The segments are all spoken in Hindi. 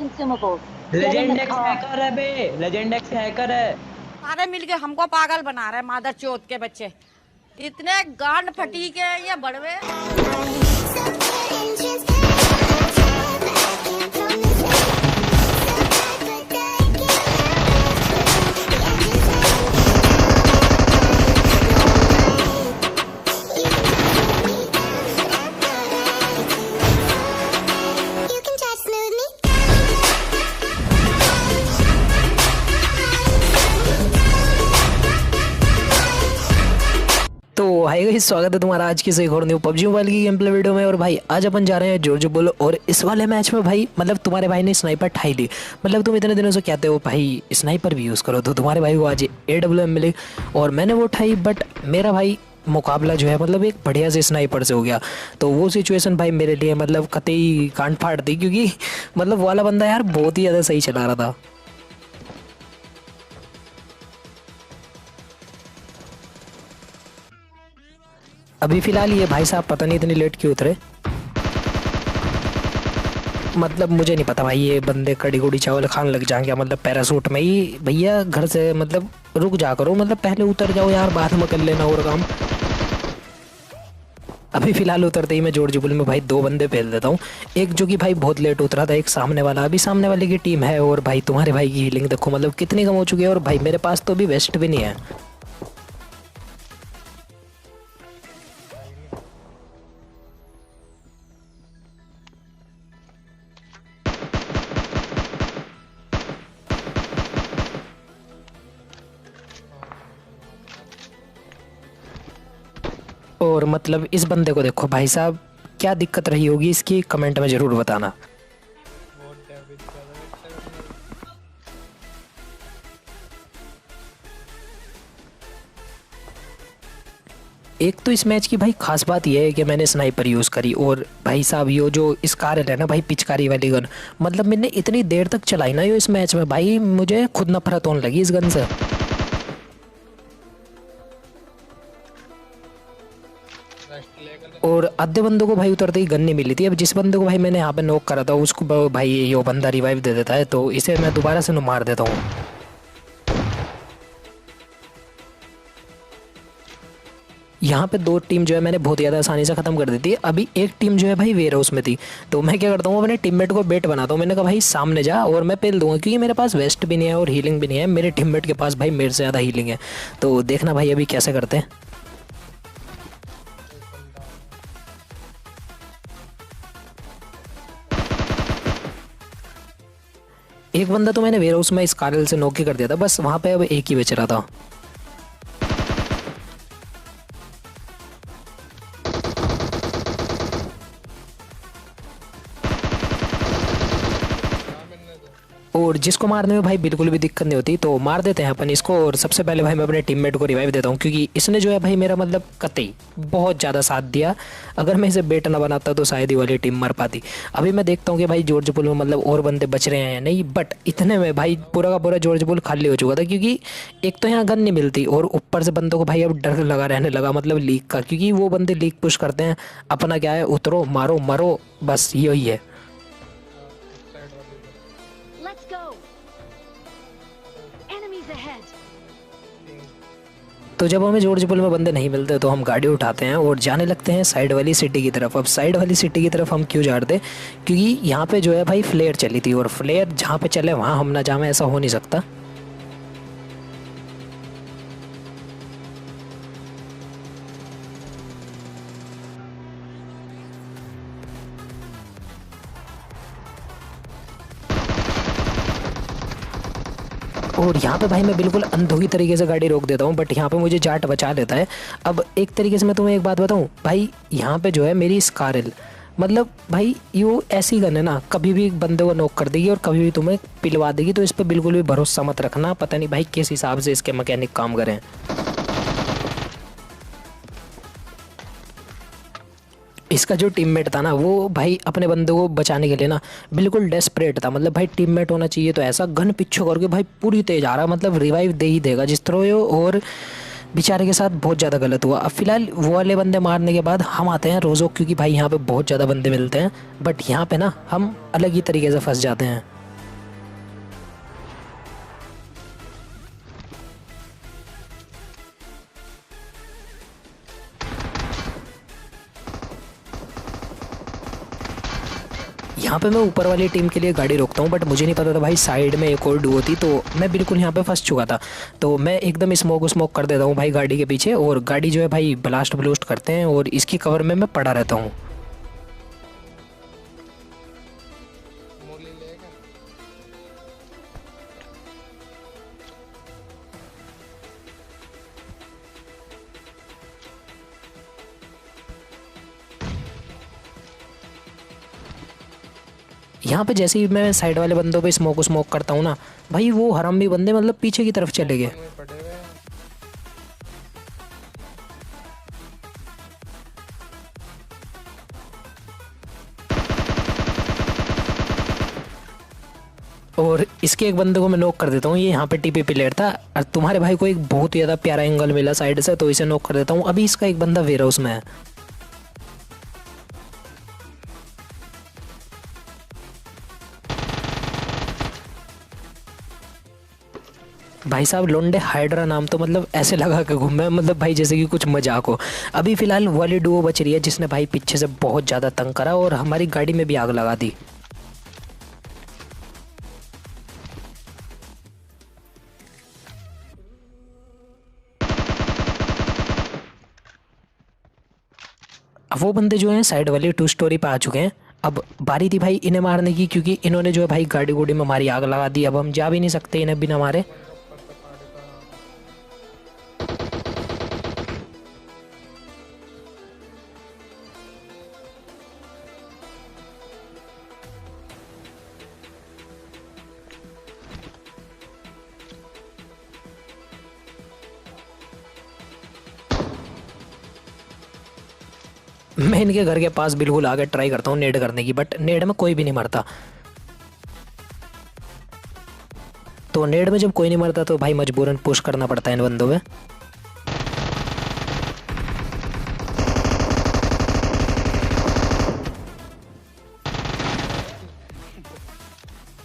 consumables. Get in legend the x car. Hacker है बे। लेजेंड एक्स हैकर है। सारे मिलके हमको पागल बना रहे मादर चोत के बच्चे। इतने गांड फटी के ये बड़वे। तो हाय गाइस, स्वागत है तुम्हारा आज की एक और न्यू पबजी मोबाइल की गेम प्ले वीडियो में। और भाई आज अपन जा रहे हैं जॉर्ज बुल। और इस वाले मैच में भाई मतलब तुम्हारे भाई ने स्नाइपर ठाई ली। मतलब तुम इतने दिनों से कहते हो भाई स्नाइपर भी यूज़ करो, तो तुम्हारे भाई को आज AWM मिली और मैंने वो ठाई। बट मेरा भाई मुकाबला जो है मतलब एक बढ़िया से स्नाइपर से हो गया। तो वो सिचुएशन भाई मेरे लिए मतलब कतई कांड फाड़ दी, क्योंकि मतलब वो वाला बंदा यार बहुत ही ज़्यादा सही चला रहा था। अभी फ़िलहाल ये भाई साहब पता नहीं इतनी लेट क्यों उतरे। मतलब मुझे नहीं पता भाई, ये बंदे कड़ी गुड़ी चावल खाने लग जाएंगे मतलब पैरासूट में ही। भैया घर से मतलब रुक जा करो, मतलब पहले उतर जाओ यार, बाद में कर लेना और काम। अभी फ़िलहाल उतरते ही मैं जॉर्ज बुल में भाई दो बंदे भेज देता हूँ। एक जो कि भाई बहुत लेट उतरा था, एक सामने वाला। अभी सामने वाले की टीम है और भाई तुम्हारे भाई की हीलिंग देखो मतलब कितनी कम हो चुकी है। और भाई मेरे पास तो अभी वेस्ट भी नहीं है। और मतलब इस बंदे को देखो भाई साहब, क्या दिक्कत रही होगी इसकी कमेंट में ज़रूर बताना। एक तो इस मैच की भाई खास बात यह है कि मैंने स्नाइपर यूज़ करी। और भाई साहब यो जो इस कार है ना भाई, पिचकारी वाली गन, मतलब मैंने इतनी देर तक चलाई ना यो इस मैच में, भाई मुझे खुद नफरत होने लगी इस गन से। और आधे बंदों को भाई उतरते ही गन नहीं मिली थी। अब जिस बंदे को भाई मैंने यहाँ पे नॉक करा था उसको भाई ये बंदा रिवाइव दे देता है, तो इसे मैं दोबारा से मार देता हूँ। यहाँ पे दो टीम जो है मैंने बहुत ज़्यादा आसानी से ख़त्म कर दी थी। अभी एक टीम जो है भाई वेयर हाउस में थी, तो मैं क्या करता हूँ अपने टीममेट को बेट बनाता हूँ। मैंने कहा भाई सामने जा और मैं पेल दूंगा, क्योंकि मेरे पास वेस्ट भी नहीं है और हीलिंग भी नहीं है। मेरे टीममेट के पास भाई मेरे से ज़्यादा हीलिंग है। तो देखना भाई अभी कैसे करते हैं। एक बंदा तो मैंने वेयर हाउस में इस कारल से नॉक ही कर दिया था, बस वहाँ पे अब एक ही बच रहा था। और जिसको मारने में भाई बिल्कुल भी दिक्कत नहीं होती, तो मार देते हैं अपन इसको। और सबसे पहले भाई मैं अपने टीममेट को रिवाइव देता हूँ, क्योंकि इसने जो है भाई मेरा मतलब कतई बहुत ज़्यादा साथ दिया। अगर मैं इसे बेट ना बनाता तो शायद ही वाली टीम मर पाती। अभी मैं देखता हूँ कि भाई जॉर्ज बुल में मतलब और बंदे बच रहे हैं या नहीं, बट इतने में भाई पूरा का पूरा जॉर्ज बुल खाली हो चुका था, क्योंकि एक तो यहाँ गन नहीं मिलती और ऊपर से बंदों को भाई अब डर लगा रहने लगा मतलब लीक का, क्योंकि वो बंदे लीक पुश करते हैं। अपना क्या है, उतरो मारो मरो, बस यही है। Let's go. Enemies ahead. तो जब हमें जॉर्ज बुल में बंदे नहीं मिलते तो हम गाड़ी उठाते हैं और जाने लगते हैं साइड वाली सिटी की तरफ। अब साइड वाली सिटी की तरफ हम क्यों जा रहे थे, क्योंकि यहाँ पे जो है भाई फ्लेयर चली थी, और फ्लेयर जहाँ पे चले वहाँ हम ना जाएं, ऐसा हो नहीं सकता। और यहाँ पे भाई मैं बिल्कुल अंधोगी तरीके से गाड़ी रोक देता हूँ, बट यहाँ पे मुझे जाट बचा लेता है। अब एक तरीके से मैं तुम्हें एक बात बताऊँ भाई, यहाँ पे जो है मेरी स्कारल, मतलब भाई यो ऐसी गन है ना, कभी भी बंदे को नॉक कर देगी और कभी भी तुम्हें पिलवा देगी। तो इस पर बिल्कुल भी भरोसा मत रखना, पता नहीं भाई किस हिसाब से इसके मैकेनिक काम करें। इसका जो टीममेट था ना वो भाई अपने बंदे को बचाने के लिए ना बिल्कुल डेस्परेट था। मतलब भाई टीममेट होना चाहिए तो ऐसा गन पीछे करके भाई पूरी तेज आ रहा, मतलब रिवाइव दे ही देगा जिस तरह हो। और बेचारे के साथ बहुत ज़्यादा गलत हुआ। अब फिलहाल वो वाले बंदे मारने के बाद हम आते हैं रोज़ो, क्योंकि भाई यहाँ पे बहुत ज़्यादा बंदे मिलते हैं, बट यहाँ पे ना हम अलग ही तरीके से फंस जाते हैं। यहाँ पे मैं ऊपर वाली टीम के लिए गाड़ी रोकता हूँ, बट मुझे नहीं पता था भाई साइड में एक और डुओ थी, तो मैं बिल्कुल यहाँ पे फंस चुका था। तो मैं एकदम स्मोक कर देता हूँ भाई गाड़ी के पीछे, और गाड़ी जो है भाई ब्लास्ट ब्लूस्ट करते हैं और इसकी कवर में मैं पड़ा रहता हूँ। यहाँ पे जैसे ही मैं साइड वाले बंदों पे स्मोक करता हूँ ना भाई, वो हरामी बंदे मतलब पीछे की तरफ चले गए। और इसके एक बंदे को मैं नॉक कर देता हूँ। ये यहाँ पे टीपी प्लेयर था और तुम्हारे भाई को एक बहुत ही ज़्यादा प्यारा एंगल मिला साइड से, तो इसे नॉक कर देता हूँ। अभी इसका एक बंदा वेयर हाउस में है। भाई साहब लोंडे हाइड्रा नाम तो मतलब ऐसे लगा के घूमे, मतलब भाई जैसे कि कुछ मजाक हो। अभी फिलहाल वाली डुओ बच रही है जिसने भाई पीछे से बहुत ज़्यादा तंग करा और हमारी गाड़ी में भी आग लगा दी। अब वो बंदे जो हैं साइड वाली 2 स्टोरी पे आ चुके हैं। अब बारी थी भाई इन्हें मारने की, क्योंकि इन्होंने जो है भाई गाड़ी गुड़ी में हमारी आग लगा दी। अब हम जा भी नहीं सकते इन्हें बिना मारे। मैं इनके घर के पास बिल्कुल आगे ट्राई करता हूँ नेड करने की, बट नेड में कोई भी नहीं मरता। तो नेड में जब कोई नहीं मरता तो भाई मजबूरन पुश करना पड़ता है इन बंदों में।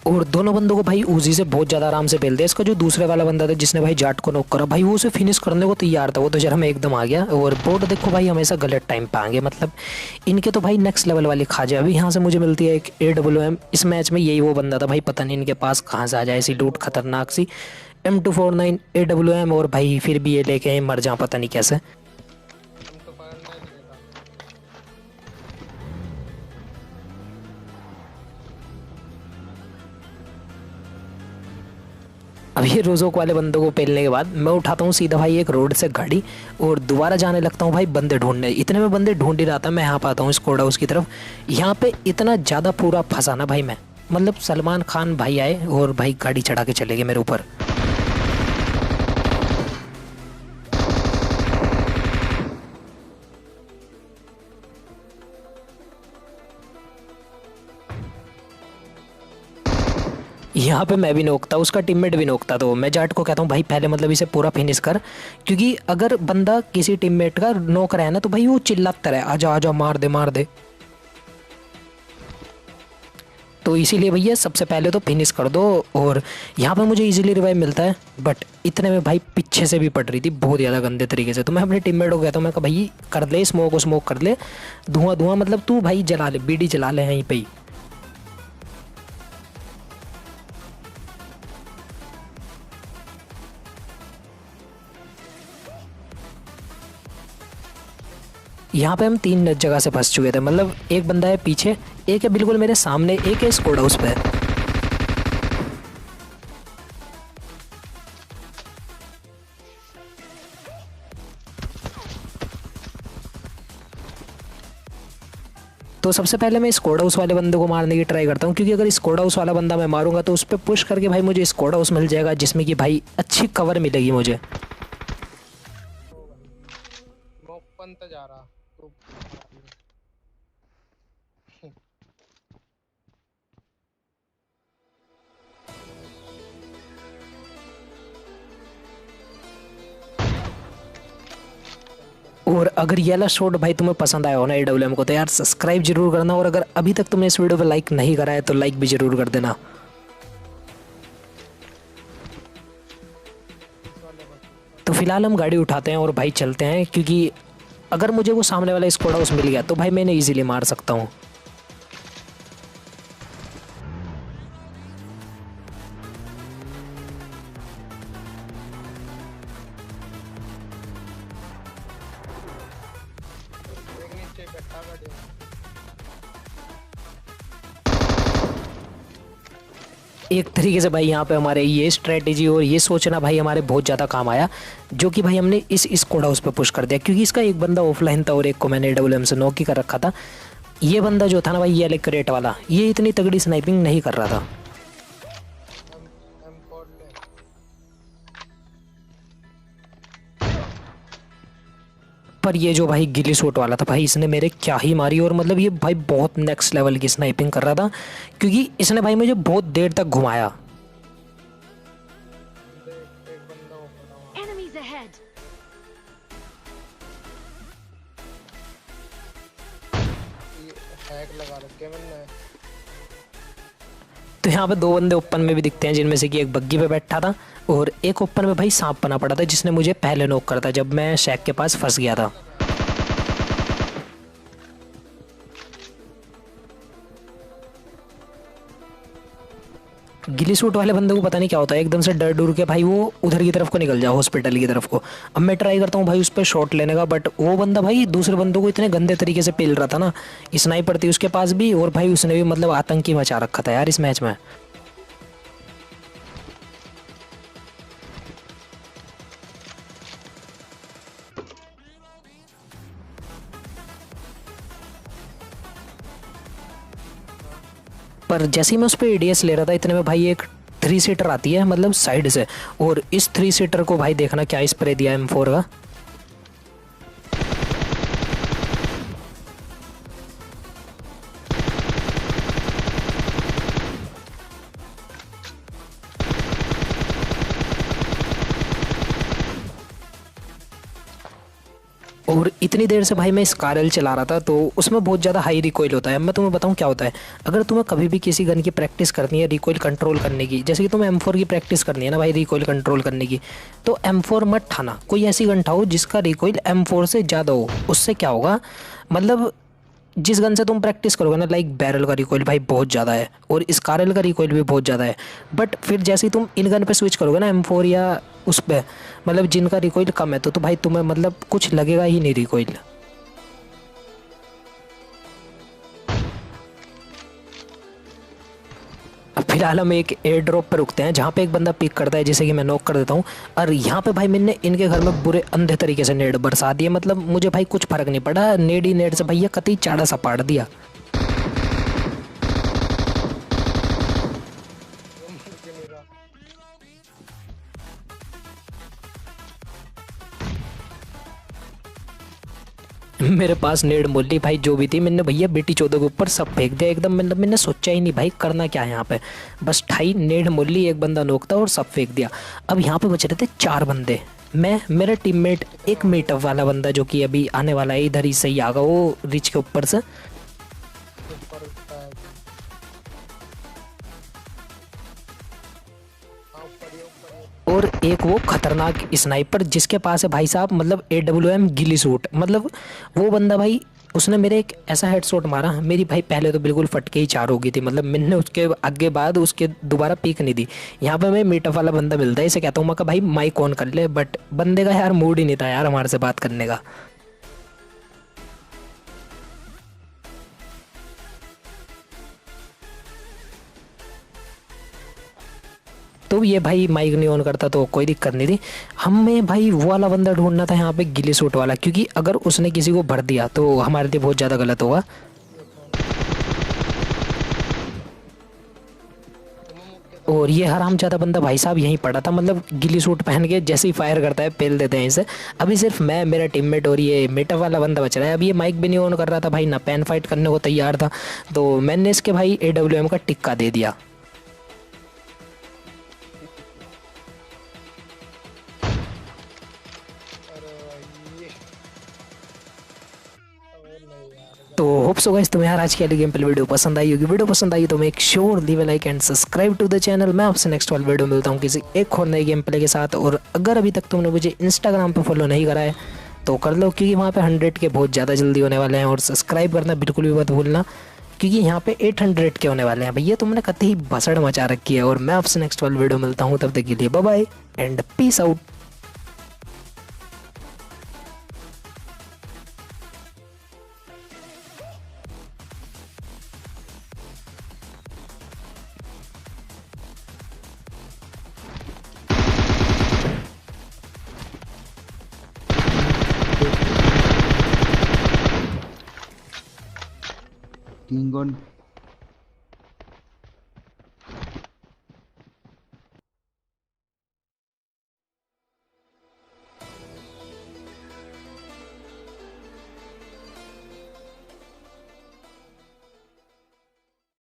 और दोनों बंदों को भाई उजी से बहुत ज़्यादा आराम से पेल दिया। इसका जो दूसरे वाला बंदा था जिसने भाई जाट को नॉक करा, भाई वो उसे फिनिश करने को तैयार था, वो तो जरा मैं एकदम आ गया। और बोट देखो भाई हमेशा गलत टाइम पे आएंगे, मतलब इनके तो भाई नेक्स्ट लेवल वाली खा जाए। अभी यहाँ से मुझे मिलती है एक AWM। इस मैच में यही वो बंदा था भाई, पता नहीं इनके पास कहाँ से आ जाए ऐसी लूट खतरनाक सी। M249 AWM, और भाई फिर भी ये लेके मर जाऊँ पता नहीं कैसे। अब ये रोजोक वाले बंदों को पेलने के बाद मैं उठाता हूँ सीधा भाई एक रोड से गाड़ी और दोबारा जाने लगता हूँ भाई बंदे ढूंढने। इतने में बंदे ढूंढ ही रहा था, मैं यहाँ पे आता हूँ स्कोड हाउस की तरफ। यहाँ पे इतना ज़्यादा पूरा फंसा ना भाई मैं, मतलब सलमान खान भाई आए और भाई गाड़ी चढ़ा के चले गए मेरे ऊपर। यहाँ पे मैं भी नोकता, उसका टीममेट भी नोकता। तो मैं जाट को कहता हूँ भाई पहले मतलब इसे पूरा फिनिश कर, क्योंकि अगर बंदा किसी टीममेट का नोक रहा है ना तो भाई वो चिल्लाता रहे आजा आजा मार दे मार दे। तो इसीलिए भैया सबसे पहले तो फिनिश कर दो। और यहाँ पे मुझे इजीली रिवाइव मिलता है, बट इतने में भाई पीछे से भी पड़ रही थी बहुत ज़्यादा गंदे तरीके से। तो मैं अपने टीममेट को कहता हूँ, मैं कहा भाई कर ले स्मोक कर ले, धुआं धुआं मतलब तू भाई जला ले, बीड़ी जला ले यहीं पर ही। यहाँ पे हम 3 जगह से फंस चुके थे, मतलब एक बंदा है पीछे, एक है बिल्कुल मेरे सामने, एक है स्कोड हाउस पे। तो सबसे पहले मैं स्कोड हाउस वाले बंदे को मारने की ट्राई करता हूँ, क्योंकि अगर स्कोड हाउस वाला बंदा मैं मारूंगा तो उस पर पुश करके भाई मुझे स्कोड हाउस मिल जाएगा, जिसमें कि भाई अच्छी कवर मिलेगी मुझे। जा रहा तो और अगर ये वाला शॉट भाई तुम्हें पसंद आया हो ना AWM को, तो यार सब्सक्राइब जरूर करना। और अगर अभी तक तुमने इस वीडियो पे लाइक नहीं करा है तो लाइक भी जरूर कर देना। तो फिलहाल हम गाड़ी उठाते हैं और भाई चलते हैं, क्योंकि अगर मुझे वो सामने वाला स्कोड हाउस मिल गया तो भाई मैं इन्हें ईजिली मार सकता हूँ। एक तरीके से भाई यहाँ पे हमारे ये स्ट्रेटेजी और ये सोचना भाई हमारे बहुत ज़्यादा काम आया, जो कि भाई हमने इस कोड हाउस पे पुश कर दिया, क्योंकि इसका एक बंदा ऑफलाइन था और एक को मैंने AWM से नॉक ही कर रखा था। ये बंदा जो था ना भाई, ये अलग क्रेट वाला, ये इतनी तगड़ी स्नाइपिंग नहीं कर रहा था। M4 ले। पर ये जो भाई गिली सूट वाला था भाई, इसने मेरे क्या ही मारी, और मतलब ये भाई बहुत नेक्स्ट लेवल की स्नाइपिंग कर रहा था, क्योंकि इसने भाई मुझे बहुत देर तक घुमाया। देख एक बंदा वो खड़ा हुआ। Enemies ahead. ये हैक लगा रखे मैंने। तो यहाँ पे दो बंदे ओपन में भी दिखते हैं, जिनमें से कि एक बग्गी पे बैठा था और एक ओपन में भाई सांप बना पड़ा था, जिसने मुझे पहले नॉक करा था जब मैं शैक के पास फंस गया था। गिली सूट वाले बंदे को पता नहीं क्या होता है, एकदम से डर डूर के भाई वो उधर की तरफ को निकल जाओ, हॉस्पिटल की तरफ को। अब मैं ट्राई करता हूँ भाई उस पर शॉट लेने का, बट वो बंदा भाई दूसरे बंदों को इतने गंदे तरीके से पेल रहा था ना, स्नाइपर थी उसके पास भी, और भाई उसने भी मतलब आतंकी मचा रखा था यार इस मैच में। पर जैसे ही मैं उस पर ADS ले रहा था, इतने में भाई एक 3 सीटर आती है मतलब साइड से, और इस 3 सीटर को भाई देखना क्या स्प्रे दिया M4 का। और इतनी देर से भाई मैं स्कारल चला रहा था, तो उसमें बहुत ज़्यादा हाई रिकॉइल होता है। अब मैं तुम्हें बताऊं क्या होता है, अगर तुम्हें कभी भी किसी गन की प्रैक्टिस करनी है रिकॉइल कंट्रोल करने की, जैसे कि तुम्हें M4 की प्रैक्टिस करनी है ना भाई रिकॉइल कंट्रोल करने की, तो M4 मत ठाना, कोई ऐसी गन ठाओ जिसका रिकॉइल M4 से ज़्यादा हो। उससे क्या होगा, मतलब जिस गन से तुम प्रैक्टिस करोगे ना, लाइक बैरल का रिकॉइल भाई बहुत ज़्यादा है और स्कारल का रिकॉइल भी बहुत ज़्यादा है, बट फिर जैसे ही तुम इन गन पे स्विच करोगे ना M4 या उस पे, मतलब जिनका रिकॉइल कम है, तो भाई तुम्हें मतलब कुछ लगेगा ही नहीं रिकॉइल। अब फिलहाल हम एक एयर ड्रॉप पर रुकते हैं, जहाँ पे एक बंदा पिक करता है, जिसे कि मैं नॉक कर देता हूँ। और यहाँ पे भाई मैंने इनके घर में बुरे अंधे तरीके से नेड बरसा दिए, मतलब मुझे भाई कुछ फर्क नहीं पड़ा, नेड ही नेड से भैया कतई चाड़ा सा पाड़ दिया। मेरे पास नेड मोली भाई जो भी थी, मैंने भैया बेटी चौदह के ऊपर सब फेंक दिया एकदम, मतलब मैंने सोचा ही नहीं भाई करना क्या है यहाँ पे, बस ठाई नेड मोली, एक बंदा नोकता और सब फेंक दिया। अब यहाँ पे बच रहे थे 4 बंदे, मैं, मेरा टीममेट, एक मीटअप वाला बंदा जो कि अभी आने वाला है, इधर ही से ही आगा वो रिच के ऊपर से। ऊपर उठता है। हाँ ऊपर ही और एक वो खतरनाक स्नाइपर जिसके पास है भाई साहब मतलब AWM गिली सूट, मतलब वो बंदा भाई उसने मेरे एक ऐसा हेडशॉट मारा, मेरी भाई पहले तो बिल्कुल फटके ही 4 हो गई थी, मतलब मैंने उसके आगे बाद उसके दोबारा पीक नहीं दी। यहाँ पे मैं मीटअप वाला बंदा मिलता है, इसे कहता हूँ मैं भाई माइक ऑन कर ले, बट बंदे का यार मूड ही नहीं था यार हमारे से बात करने का। तो ये भाई माइक नहीं ऑन करता तो कोई दिक्कत नहीं थी। हमें भाई वो वाला बंदा ढूंढना था यहाँ पे गिली सूट वाला, क्योंकि अगर उसने किसी को भर दिया तो हमारे लिए बहुत ज़्यादा गलत होगा। और ये हरामजादा बंदा भाई साहब यहीं पड़ा था, मतलब गिली सूट पहन के जैसे ही फायर करता है पेल देते हैं इसे। अभी सिर्फ मैं, मेरा टीममेट और ये मीटअप वाला बंदा बच रहा है। अब ये माइक भी नहीं ऑन कर रहा था भाई, ना पैन फाइट करने को तैयार था, तो मैंने इसके भाई AWM का टिक्का दे दिया। तो होप सो गाइस तुम्हें यार आज की वाली गेम प्ले वीडियो पसंद आई होगी। वीडियो पसंद आई तो make sure leave a like and subscribe to the channel. मैं आपसे नेक्स्ट वाली वीडियो मिलता हूँ किसी एक और नई गेम प्ले के साथ। और अगर अभी तक तुमने मुझे इंस्टाग्राम पे फॉलो नहीं करा है तो कर लो, क्योंकि वहाँ पे 100 के बहुत ज़्यादा जल्दी होने वाले हैं। और सब्सक्राइब करना बिल्कुल भी मत भूलना, क्योंकि यहाँ पे 800 के होने वाले हैं भैया। तुमने कतई भसड़ मचा रखी है। और मैं आपसे नेक्स्ट वाली वीडियो मिलता हूँ, तब तक के लिए bye bye and peace out. King on